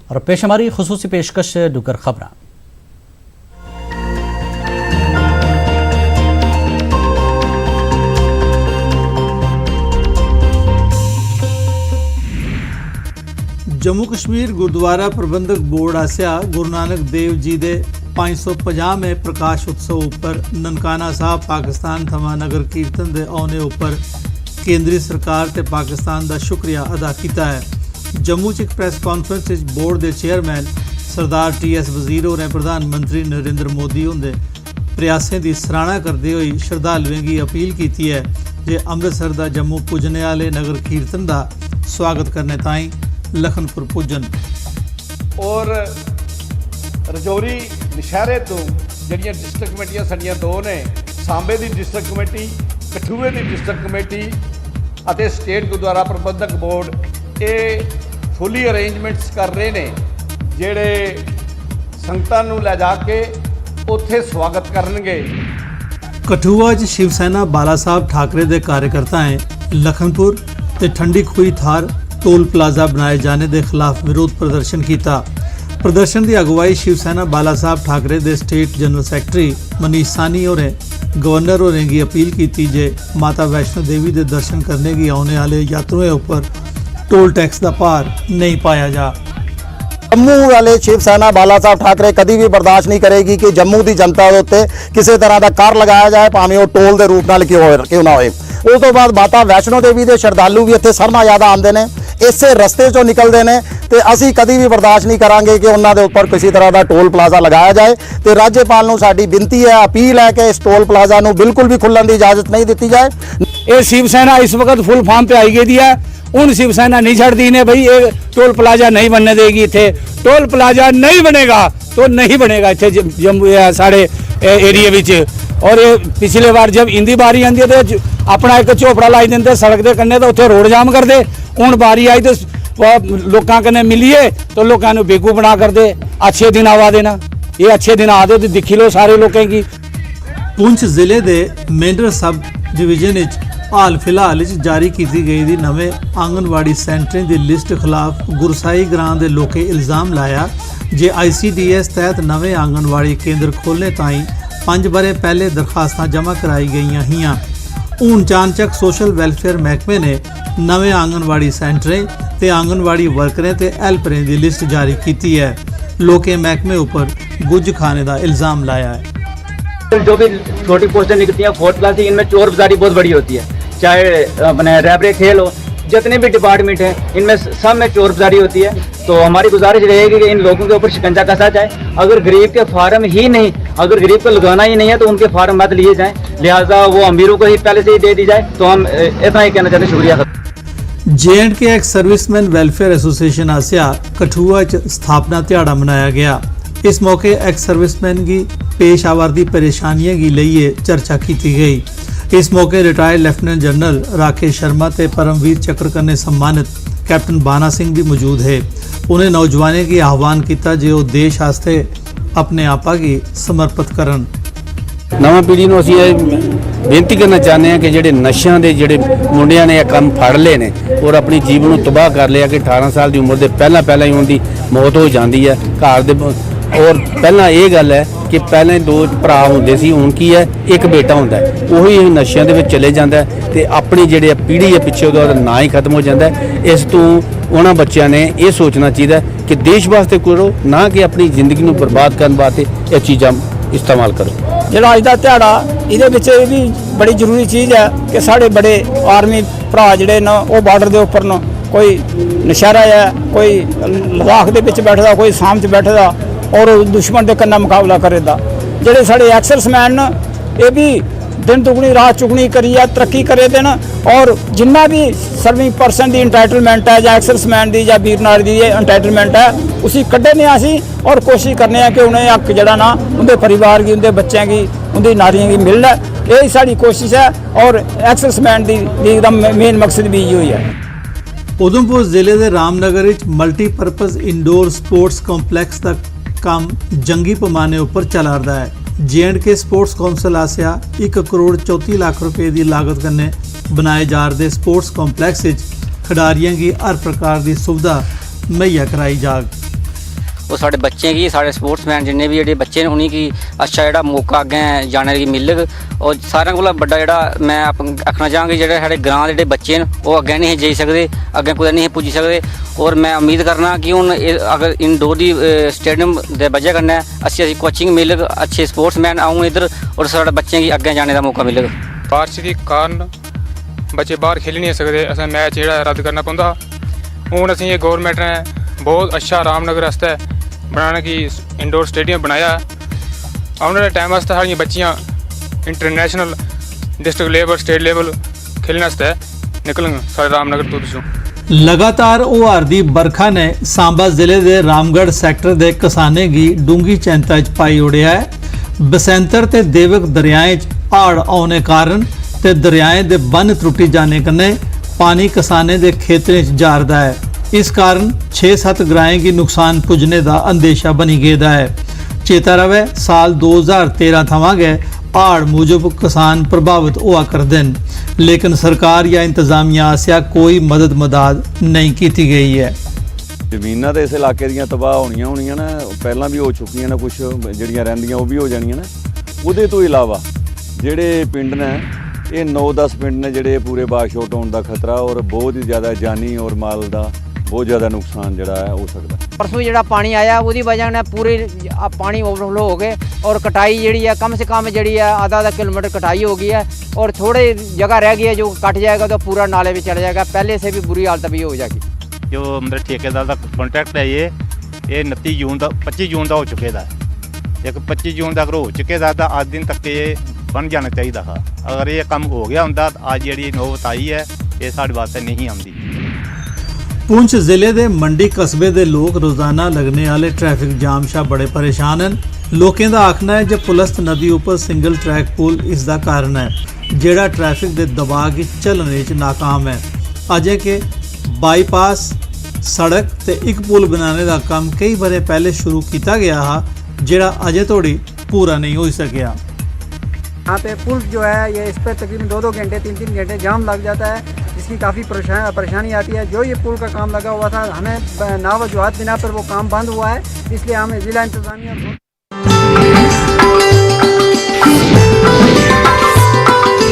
और पेश हमारी खुसूसी पेशकश डुगर खबर। जम्मू कश्मीर गुरुद्वारा प्रबंधक बोर्ड आसिया गुरु नानक देव जी के 550वें प्रकाश उत्सव उपर ननकाना साहब पाकिस्तान थमां नगर कीर्तन के आने उपर केंद्रीय सरकार ते पाकिस्तान का शुक्रिया अदा किया है। जम्मू च एक प्रैस कॉन्फ्रेंस बोर्ड के चेयरमैन सरदार TS वजीर होरें प्रधानमंत्री नरेंद्र मोदी होंदे प्रयासें की सराहना करते हुए श्रद्धालुओं की अपील की है जे अमृतसर का जम्मू पुजने वाले नगर कीर्तन का स्वागत करने ताईं लखनपुर पुजन और रजौरी नशहरे तो जड़ियाँ डिस्ट्रिक्ट कमेटियां साडियां दो ने, सांबे की डिस्ट्रिक्ट कमेटी, कठुए की डिस्ट्रिक्ट कमेटी और स्टेट गुरुद्वारा प्रबंधक बोर्ड ये फुली अरेंजमेंट्स कर रहे हैं जेड़े संगतां नूं लै जाके उत्थे स्वागत करनगे। कठुआ च शिव सेना बाला साहब ठाकरे के कार्यकर्ता लखनपुर ते ठंडी खुई थार टोल प्लाजा बनाए जाने के खिलाफ विरोध प्रदर्शन किया। प्रदर्शन की अगवाई शिव सेना बाला साहब ठाकरे के स्टेट जनरल सैकटरी मनीष सानी और गवर्नर होरें की अपील की जे माता वैष्णो देवी के दर्शन करने की आने वाले यात्रुओं पर टोल टैक्स का भार नहीं पाया जा। जम्मू वाले शिव सेना बाला साहब ठाकरे कभी भी बर्दाश्त नहीं करेगी कि जम्मू की जनता के उत्ते किसी तरह का कर लगाया जाए, भावें वो टोल के रूप नाल क्यों ना होए। उस तो बाद माता वैष्णो देवी के श्रद्धालु भी इत्थे सरना ज़्यादा आते हैं, इसे रस्ते चों निकलते हैं तो असी कभी भी बर्दाश्त नहीं करांगे कि उन्होंने उपर किसी तरह का टोल प्लाजा लगाया जाए। तो राज्यपाल नूं साडी बिनती है, अपील है कि इस टोल प्लाजा नूं बिल्कुल भी खुलण की इजाजत नहीं दी जाए। ये शिव सेना इस वक्त फुल फॉर्म पे आई गई है, उन शिव सेना नहीं छड़ती ने भाई ये टोल प्लाजा नहीं बनने देगी। इतने टोल प्लाजा नहीं बनेगा तो नहीं बनेगा इतने जम्मू साढ़े एरिए विच। और ये पिछले बार जब इंदी बारी आती है तो अपना एक झोपड़ा लाई देंगे सड़क के कन्ने तो उत्थे रोड जाम कर दे। हुण बारी आई तो लोगों कन्ने मिलिए तो लोगों को बेकूफ बना कर दे। अच्छे दिन आवा देना, ये अच्छे दिन आ दे तो दिखी लो सारे लोगों की। पुंछ जिले के मेंढर सब डिवीजन हाल फिलहाल जारी की गई दी नवे आंगनवाड़ी सेंटरें की लिस्ट खिलाफ गुरसाई ग्रां के लोगों इल्जाम लाया जे ICDS तहत नवे आंगनवाड़ी केंद्र खोलने ताईं 5 बरे पहले दरखास्तां जमा कराई गई हियां। हूण चानचक सोशल वैलफेयर महकमे ने नवे आंगनवाड़ी सेंटरें ते आंगनवाड़ी वर्करें ते हैल्परें की लिस्ट जारी की है। लोकें महकमे उपर गुज खाने का इल्जाम लाया है। जो भी छोटी पोस्टें निकलती हैं 4th क्लास की, इनमें चोर बाजारी बहुत बड़ी होती है। चाहे अपने रैबरे खेल हो, जितने भी डिपार्टमेंट हैं इनमें सब में चोर बाजारी होती है। तो हमारी गुजारिश रहेगी कि इन लोगों के ऊपर शिकंजा कसा जाए। अगर गरीब के फार्म ही नहीं, अगर गरीब को लगाना ही नहीं है तो उनके फार्म मत लिए जाएं, लिहाजा वो अमीरों को ही पहले से ही दे दी जाए। तो हम इतना ही कहना चाहते हैं। शुक्रिया। J&K ex serviceman welfare association आसिया कठुआ च स्थापना दिहाड़ा मनाया गया। इस मौके एक्स सर्विसमैन की पेश आवारदी परेशानियों की लिए चर्चा की गई। इस मौके retired lieutenant general Rakesh Sharma ते परमवीर चक्र कन्ने सम्मानित कैप्टन बाना सिंह भी मौजूद है। उन्हें नौजवानों की आह्वान किया जे वो देश आस्ते अपने आपा की समर्पित करन। नवा पीढ़ी ਨੂੰ ਅਸੀਂ ਬੇਨਤੀ ਕਰਨਾ ਚਾਹੁੰਦੇ ਹਾਂ ਕਿ ਜਿਹੜੇ ਨਸ਼ਿਆਂ ਦੇ ਜਿਹੜੇ ਮੁੰਡਿਆਂ ਨੇ ਇਹ ਕੰਮ ਫੜ ਲਏ ਨੇ ਔਰ ਆਪਣੀ ਜੀਵਨ ਨੂੰ ਤਬਾਹ ਕਰ ਲਿਆ ਕਿ 18 ਸਾਲ ਦੀ ਉਮਰ ਦੇ ਪਹਿਲਾਂ ਹੀ ਉਹਨਾਂ ਦੀ ਮੌਤ ਹੋ ਜਾਂਦੀ ਹੈ ਘਰ ਦੇ। ਔਰ ਪਹਿਲਾਂ ਇਹ ਗੱਲ ਹੈ ਕਿ ਪਹਿਲਾਂ 2 ਭਰਾ ਹੁੰਦੇ ਸੀ, ਹੁਣ ਕੀ ਹੈ ਇੱਕ ਬੇਟਾ ਹੁੰਦਾ ਹੈ। ਉਹੀ ਨਸ਼ਿਆਂ ਦੇ ਵਿੱਚ ਚਲੇ ਜਾਂਦਾ ਤੇ ਆਪਣੀ ਜਿਹੜੀ ਪੀੜ੍ਹੀ ਹੈ ਪਿੱਛੇ ਉਹਦਾ ਨਾਂ ਹੀ ਖਤਮ ਹੋ ਜਾਂਦਾ। ਇਸ ਤੋਂ ਉਹਨਾਂ ਬੱਚਿਆਂ ਨੇ ਇਹ ਸੋਚਣਾ ਚਾਹੀਦਾ ਕਿ ਦੇਸ਼ ਵਾਸਤੇ ਕਰੋ, ਨਾ ਕਿ ਆਪਣੀ ਜ਼ਿੰਦਗੀ ਨੂੰ ਬਰਬਾਦ ਕਰਨ ਵਾਸਤੇ ਇਹ ਚੀਜ਼ਾਂ ਇਸਤੇਮਾਲ ਕਰੋ। ਜਿਹੜਾ ਅੱਜ ਦਾ ਦਿਹਾੜਾ ਇਹਦੇ ਵਿੱਚ ਇਹ ਵੀ ਬੜੀ ਜ਼ਰੂਰੀ ਚੀਜ਼ ਹੈ ਕਿ ਸਾਡੇ ਬੜੇ ਆਰਮੀ ਭਰਾ ਜਿਹੜੇ ਨੇ ਉਹ ਬਾਰਡਰ ਦੇ ਉੱਪਰ ਨੇ, ਕੋਈ ਨਸ਼ਹਿਰਾ ਹੈ, ਕੋਈ ਲਦਾਖ ਦੇ ਵਿੱਚ ਬੈਠਦਾ, ਕੋਈ ਸਾਮ 'ਚ ਬੈਠਦਾ और दुश्मन के कन्ना मुकाबला करेगा। जोड़े साढ़े एक्सर्समैन ये भी दिन दुगनी रात चुगनी करिए तरक्की करे देन। और जिन्ना भी सर्विंग पर्सन की इंटाइटलमेंट है या एक्सर्समैन की या वीर नारी की इंटाइटलमेंट है उसी कड्ढे ने असी और कोशिश करने कि उन्हें हक जड़ा ना उनके परिवार की, उनके बच्चों की, उनकी नारियों की मिलना, यही साड़ी कोशिश है। और एक्सर्समैन की मेन मकसद भी यही है। उधमपुर जिले के Ramnagar multipurpose indoor sports complex का काम जंगी पैमाने उपर चल रहा है। J&K स्पोर्ट्स कौंसल आसिया 1 करोड़ 34 लाख रुपए की लागत कन्ने बनाए जा रहे स्पोर्ट्स कॉम्पलैक्स खिडारियों की हर प्रकार की सुविधा मुहैया कराई जाग। वो साढ़े बच्चे की साढ़े स्पोर्ट्समैन जिन्ने भी जेह्ड़े बच्चे न उ'नें गी अच्छा जेह्ड़ा मौका अग्गें जाने गी मिलग। और सारें कोला बड्डा जेह्ड़ा मैं आखना चाहां कि जेह्ड़े साढ़े ग्रां दे जेह्ड़े बच्चे न ओह् अग्गें नहीं जाई सकदे, अग्गें कुदै नहीं पुज्जी सकदे। और मैं उम्मीद करना कि हून अगर इंडोर दी स्टेडियम दे वजह कन्नै अच्छी कोचिंग मिलग, अच्छे स्पोर्ट्समैन आउन इधर और साढ़े बच्चें गी अग्गें जाने दा मौका मिलग। बारिश के कारण बच्चे बाहर खेल नहीं सकते, असें मैच जेह्ड़ा रद्द करना पौंदा। हून असें ये गौरमेंट ने बहुत अच्छा रामनगर आस्तै बनाने की इंडोर स्टेडियम बनाया। आने वाले टाइम आस्तै साढ़ियां बच्चियां international district level state level खेलने आस्तै निकलन साढ़े रामनगर तो पिछों। लगातार होआरदी बरखा ने सांबा जिले के रामगढ़ सैक्टर के किसाने की डूंगी चिंता च पाई ओड़िया है। बसंतर ते देवक दरियाएं च हाड़ आने कारण ते दरियाएं दे बन त्रुटी जाने कन्नै पानी किसाने दे खेतरें च जारदा है। इस कारण 6-7 ग्राएं की नुकसान पुजने का अंदेशा बनी गेदा है। चेता रवे साल 2013 थमां गै हाड़ मूजब किसान प्रभावित हुआ करदे न, लेकिन सरकार या इंतजामिया आसेआ कोई मदद नहीं की गई है। ਜ਼ਮੀਨਾਂ ਤਾਂ ਇਸ ਇਲਾਕੇ ਦੀਆਂ ਤਬਾਹ ਹੋਣੀਆਂ ਨੇ, ਪਹਿਲਾਂ ਵੀ ਹੋ ਚੁੱਕੀਆਂ ਨੇ, ਕੁਝ ਜਿਹੜੀਆਂ ਰਹਿੰਦੀਆਂ ਉਹ ਵੀ ਹੋ ਜਾਣੀਆਂ ਨੇ। ਉਹਦੇ ਤੋਂ ਇਲਾਵਾ ਜਿਹੜੇ ਪਿੰਡ ਨੇ ਇਹ 9-10 ਪਿੰਡ ਨੇ ਜਿਹੜੇ ਪੂਰੇ ਬਾਸ਼ੋਟ ਹੋਣ ਦਾ ਖਤਰਾ ਔਰ ਬਹੁਤ ਹੀ ਜ਼ਿਆਦਾ ਜਾਨੀ ਔਰ ਮਾਲ ਦਾ ਬਹੁਤ ਜ਼ਿਆਦਾ ਨੁਕਸਾਨ ਜਿਹੜਾ ਹੈ ਹੋ ਸਕਦਾ। परसों ਜਿਹੜਾ ਪਾਣੀ ਆਇਆ ਉਹਦੀ ਵਜ੍ਹਾ ਨਾਲ ਪੂਰੇ ਪਾਣੀ ਓਵਰਫਲੋ ਹੋ ਗਏ और कटाई ਜਿਹੜੀ है कम से कम ਜਿਹੜੀ है आधा किलोमीटर कटाई हो गई है और थोड़े जगह रह गई है जो कट जाएगा तो पूरा नाले में चला जाएगा। पहले से भी बुरी हालत भी हो जाएगी। जो मतलब ठेकेदार का कॉन्ट्रैक्ट है ये 29 जून का 25 जून का हो चुके दा, एक 25 जून तक हो चुके दा तो आज दिन तक ये बन जाना चाहिए था। अगर ये काम हो गया होंदा आज जी नौबत आई है ये साढ़े वास्ते नहीं आती। पुंछ जिले के मंडी कस्बे के लोग रोजाना लगने वाले ट्रैफिक जाम शा बड़े परेशान हैं। लोगों का आखना है जो पुलस्त नदी उपर सिंगल ट्रैक पुल इसका कारण है, जिहड़ा ट्रैफिक के दबाव की चलने च नाकाम है। अजे के बाईपास सड़क ते एक पुल बनाने का काम कई बार पहले शुरू किया गया है, जिहड़ा अजे तोड़ी पूरा नहीं हो सकिया। यहाँ पे पुल जो है ये इस पर तकरीबन 2-2 घंटे 3-3 घंटे जाम लग जाता है, जिसकी काफ़ी परेशानी आती है। जो ये पुल का काम लगा हुआ था हमें नावजुहात बिना पर वो काम बंद हुआ है, इसलिए हमें ज़िला इंतज़ामिया